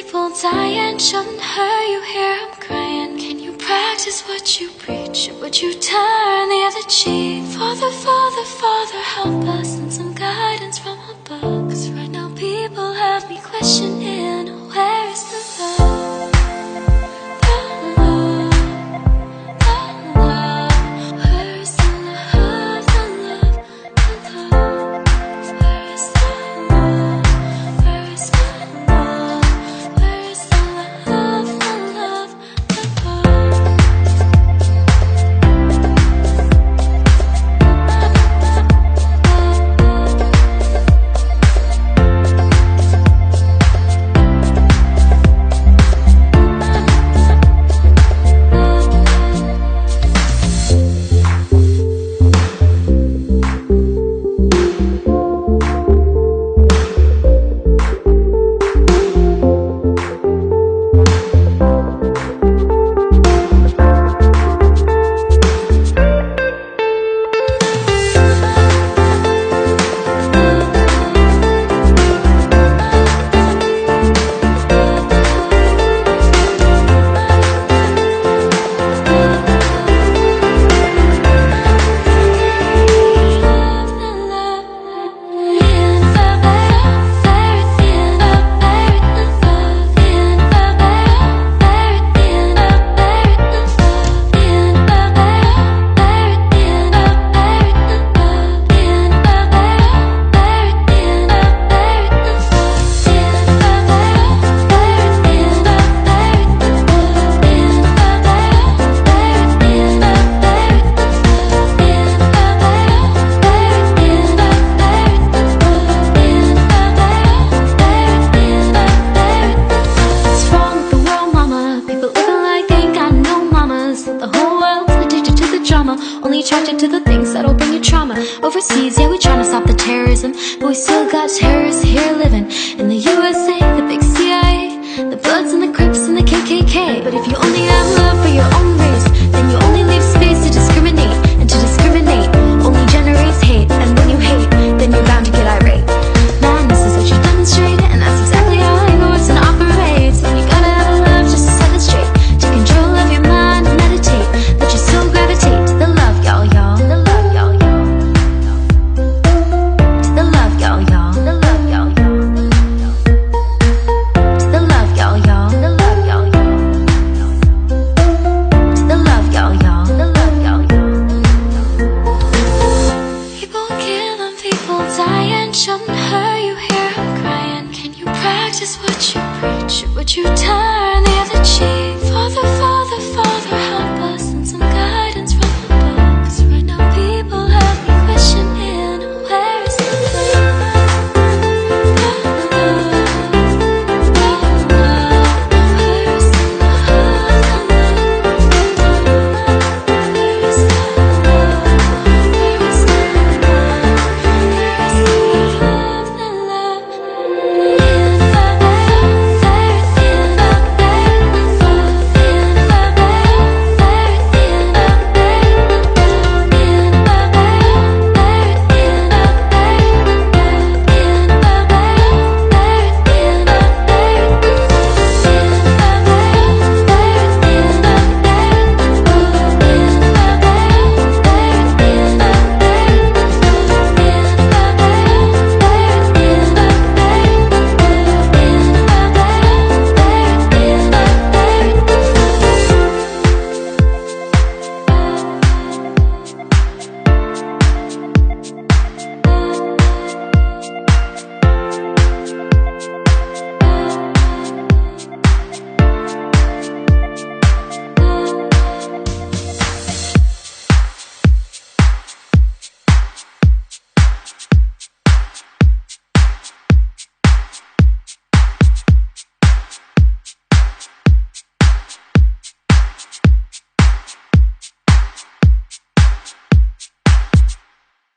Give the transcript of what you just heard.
people die and shouldn't hurt you. Here I'm crying. Can you practice what you preach? Or would you turn the other cheek? Father, Father, Father, help us and some guidance from above. 'Cause right now people have me questioning, where is the love? The love, the love. Where is the love, the love, the love? Where is the love? Where is the love? Where is the love, the love, the love? Attracted to the things that'll bring you trauma. Overseas, yeah, we trying to stop the terrorism, but we still got terrorists here living in the USA, the big CIA, the Bloods and the Crips and the KKK. But if you only have love for your own race,